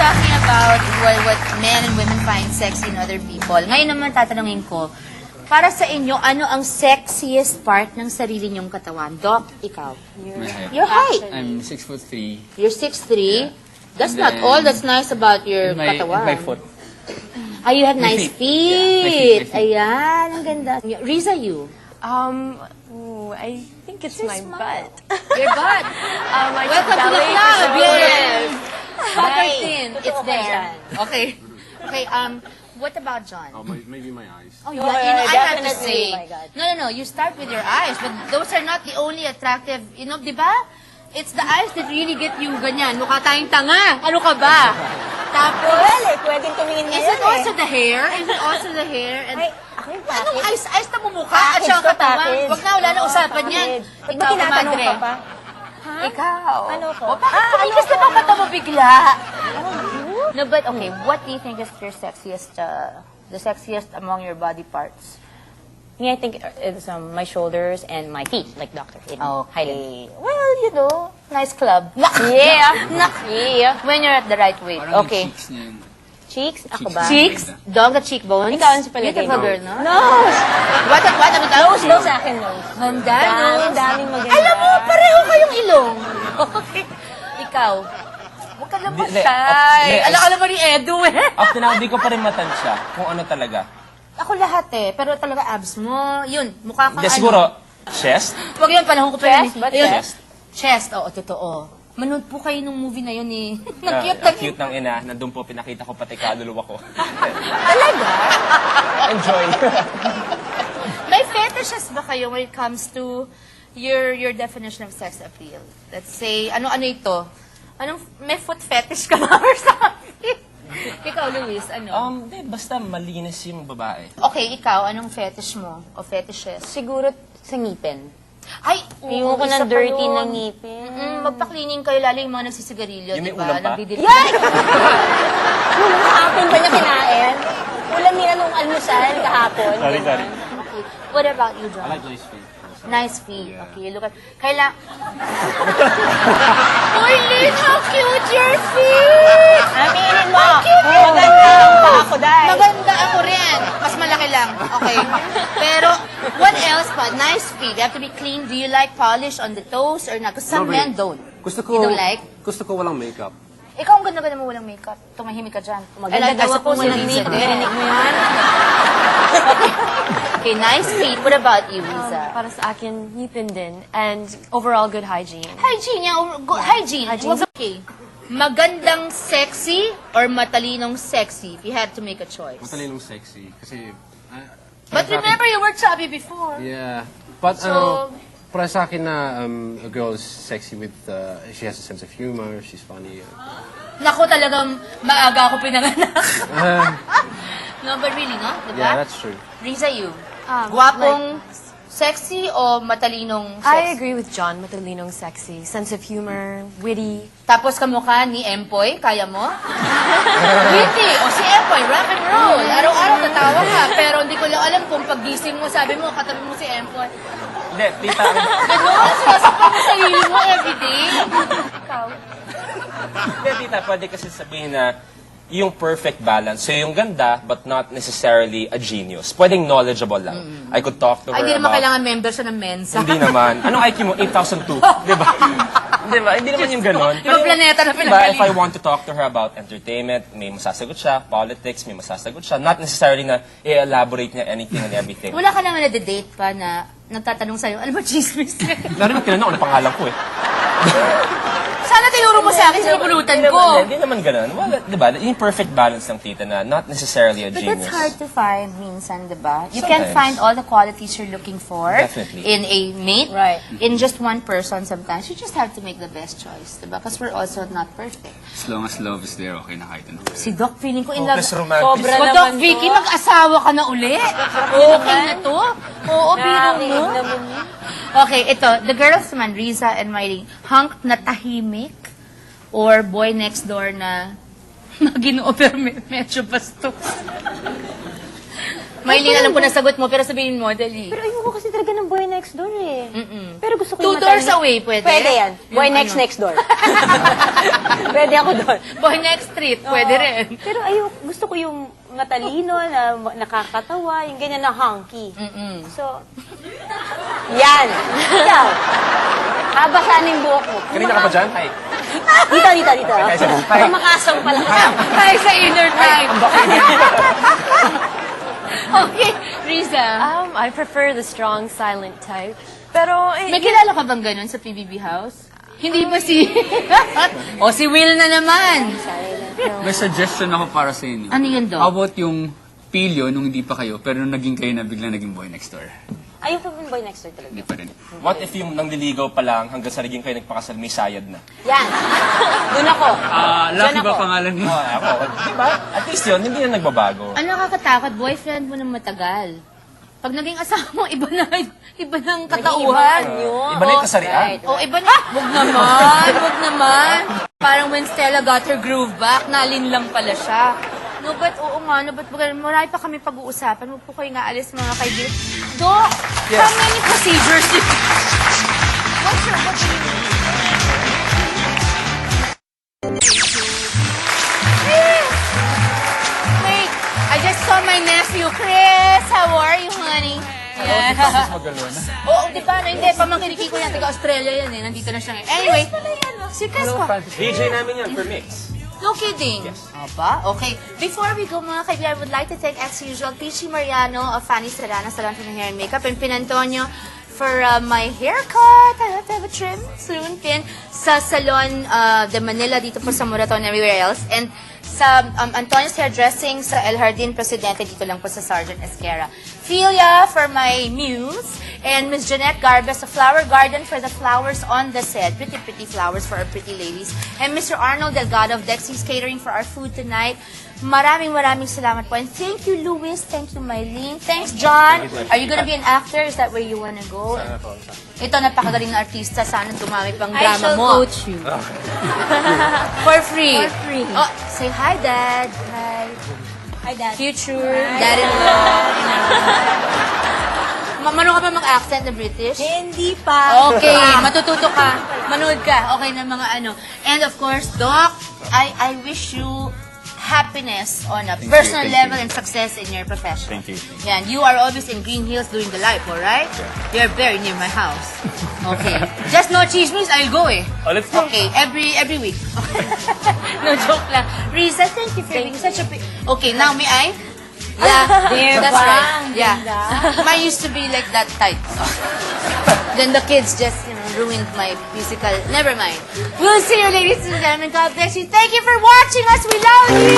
talking about what men and women find sexy in other people. Ngayon naman tatanungin ko, para sa inyo, ano ang sexiest part ng sarili niyong katawan? Doc, ikaw. My height. Your height. I'm 6'3". You're 6'3". That's And not then- all that's nice about your My katawan. foot. Ah, you have My nice feet. feet. Yeah, my feet. Ayan, ang ganda. Riza, you. I think it's my butt. Your butt. My Welcome to the belly, club. shoulders. Yes. Butter Right. thin. It's there. Okay. Okay, what about John? Oh, maybe my eyes. Oh, yeah, I have to definitely. say. Oh my God. No. You start with your eyes, but those are not the only attractive, di ba? It's the eyes that really get you ganyan. Mukha tayong tanga. Ano ka ba? Tapos, Well, pwedeng tumingin is ngayon it also the hair? Is it also the hair? And, Ay, ako yung anong package. eyes na mumukha at siyang Package to katawan? package. Wag na, wala na usapan yan. Ba't ba tinatanong ka pa? Ikaw. Ano ko? O, bakit kumikas na ba mata mo bigla? No, but okay, what do you think is your sexiest, the sexiest among your body parts? Yeah, I think it's my shoulders and my feet, like Dr. Okay. Well, nice club. Yeah. Yeah. When you're at the right weight. Parang Okay. yung cheeks niya yun. Cheeks? Ako ba? Cheeks? Dog at cheekbones? Ikaw, ano sa palagay Beautiful mo? girl, no? Nose! What? Ano daw? Nose sa akin, nose. Ganda, no? Daming maganda. Alam mo, pareho kayong ilong. Okay. Ikaw. Huwag ka lang Hindi, masyay. hindi, Alam ka naman ni Edu eh. Up to now, di ko pa rin matansya kung ano talaga. Ako lahat eh. Pero talaga abs mo. Yun, mukha kang Hindi, siguro, chest? Huwag yun, panahon ko pa yun. Chest? Ba't Ayun. chest? Chest, oo, totoo. Manood po kayo nung movie na yun eh. Nag-cute Ang cute ng ina, nandun po pinakita ko pati kaluluwa ko. Talaga? Enjoy. May fetishes ba kayo when it comes to your definition of sex appeal? Let's say, ano-ano ito? May foot fetish ka ba or something? Ikaw, Luis, ano? Di, basta malinis yung babae. Okay, ikaw, anong fetish mo? O fetishes? Siguro sa ngipin. Ay, Ayoko isa ng pa dirty yun. na ngipin. Magpa-cleaning kayo, lalo yung mga nagsisigarilyo, Yung may diba? ulam pa? Nagdidil- Yung kahapon ba niya kinain? Ulam nila nung almusal kahapon. Sorry. Okay. What about you, John? I like nice feet. Nice feet. Okay, look at... Uy, Lynn, how cute your feet! Aminin mo! cute yun! Maganda ang paa ko, dahil. Maganda ako rin. Mas malaki lang. Okay. Pero, what else pa? Nice feet. They have to be clean. Do you like polish on the toes or not? Because some No, really. men don't. Gusto You don't like? Gusto ko walang makeup. Ikaw ang ganda-ganda mo walang makeup. Tumahimik ka dyan. Maganda daw ako suppose walang yung reason makeup. eh. Narinig mo yan? Okay, nice feet. What about you, Riza? Para sa akin, ngipin din. And overall good hygiene. Hygiene, hygiene. Hygiene. Okay. Magandang sexy or matalinong sexy if you had to make a choice. Matalinong sexy. Kasi, But remember, you were chubby before. yeah. But, So- para sa akin na a girl is sexy with, she has a sense of humor, she's funny. Naku, talagang maaga ako pinanganak. No, but really, no? Diba? Yeah, that's true. Riza, you. Gwapong sexy o matalinong sexy? I agree with John, matalinong sexy. Sense of humor, witty. Tapos kamukha ni Empoy, kaya mo? Witty! O si Empoy, rock and roll. Araw-araw tatawa ka. Pero hindi ko lang alam kung paggising mo, sabi mo, katabi mo si Empoy. Hindi, tita. Gano'n, sinasakpan mo sarili mo everyday. Ikaw. Hindi, tita, pwede kasi sabihin na yung perfect balance. So yung ganda, but not necessarily a genius. Pwedeng knowledgeable lang. I could talk to her Ay, hindi naman about... kailangan member siya ng Mensa. Hindi naman. Anong IQ mo? 8,002. Di ba? Di ba? Hindi naman yung ganon. Ibang planeta na Diba, pinagaling. if I want to talk to her about entertainment, may masasagot siya, politics, may masasagot siya. Not necessarily na i-elaborate niya anything and everything. Wala ka naman na-date pa na nagtatanong sa'yo, ano ba chismis? Narinig tinanong ano pangalan ko eh. Sana tinuro mo sa akin, sinupulutan ko. Hindi naman ganun. Well, di ba? Yung perfect balance ng tita na not necessarily a But genius. that's hard to find minsan, di ba? You can't find Sometimes. all the qualities you're looking for Definitely. in a mate, Right. in just one person sometimes. You just have to make the best choice, di ba? Because we're also not perfect. As long as love is there, okay na kahit ano. Si Doc, feeling ko in love. Hopeless romantic. Sobra O, Doc naman to. Vicky, mag-asawa ka na uli. Okay na to? Oo, biro mo. Okay, ito. The girls naman, Riza and Miley, hunk na tahimik or boy next door na ginoo pero medyo bastos? Maylin, alam ko na sagot mo, pero sabihin mo, dali. Pero ayoko kasi talaga ng boy next door eh. Pero gusto ko 2 yung doors matalino. away, pwede? Pwede yan. Boy Yung next ano? next door. Pwede ako doon. Boy next street, pwede Oo. rin. Pero ayoko, gusto ko yung matalino, na nakakatawa, yung ganyan na hunky. So, yan. Ikaw. Haba sana yung buhok mo. Kanina ka pa dyan? Hi. Dito. Hi. Kumakasang pala. Ay, sa inner time. Okay, Riza. I prefer the strong, silent type. Pero, May kilala ka bang ganun sa PBB House? Hindi ba si... o, si Will na naman. May suggestion ako para sa inyo. Ano yun, Doc? How about yung pilyo nung hindi pa kayo, pero nung naging kayo na biglang naging boy next door? Ayoko yung boy next door talaga. Hindi pa rin. What if yung nangliligaw pa lang hanggang sa naging kayo nagpakasal, may sayad na? Yan. Doon ako. Lucky Diyan ba ako. pangalan mo? Ako. Diba? At least yun, hindi na nagbabago. Ano nakakatakot? Boyfriend mo ng matagal. Pag naging asawa mo, iba ng katauhan. Iba na yung kasarian. Oh, iba na. Wag naman. Parang when Stella got her groove back, nalin lang pala siya. No, but oo nga, no, but marami pa kami pag-uusapan. Huwag po kayo nga alis mga kaibigan. Doc, how many procedures did What's your... Wait, I just saw my nephew, Chris. How are you, honey? Oo, di ba? Hindi, pamangkin ni Kiko yan. Taga-Australia yan eh. Nandito na siya ngayon. Anyway, si Chris ko. DJ namin yan for mix. No kidding. Aba? Okay. Before we go, mga kaibigan, I would like to thank, as usual, Pichi Mariano of Fanny Serrano, Salon for Hair and Makeup, and Pin Antonio for my haircut. I have to have a trim soon, Pin. Sa Salon de Manila, dito po sa Moraton, everywhere else. And sa Antonio's Hairdressing sa El Jardín Presidente, dito lang po sa Sergeant Esquera. Philia for my muse. And Miss Jeanette Garbes, a flower garden for the flowers on the set. Pretty, pretty flowers for our pretty ladies. And Mr. Arnold Delgado of Dexy's Catering for our food tonight. Maraming salamat po. And thank you, Louis. Thank you, Mylene. Thanks, John. Are you gonna be an actor? Is that where you wanna go? Ito, napakagaling na artista. Sana dumami pang drama mo. coach you. For free. For free. Oh, say hi, Dad. Hi. Hi, Dad. Future dad-in-law. Marunong ka ba mag-accent na British? Hindi pa. Okay, matututo ka. Manood ka. Okay na mga ano. And of course, Doc, I wish you happiness on a personal level and success in your profession. Thank you. Yan, you are always in Green Hills doing the live, alright? You're very near my house. Okay. Just no chismis, I'll go eh. Oh, let's go. Okay, every week. No joke lang. Riza, thank you for being such a... Okay, now may I? Yeah, that's right. Yeah. Mine used to be like that tight. Then the kids just, ruined my musical. Never mind. We'll see you, ladies and gentlemen. God bless you. Thank you for watching us. We love you.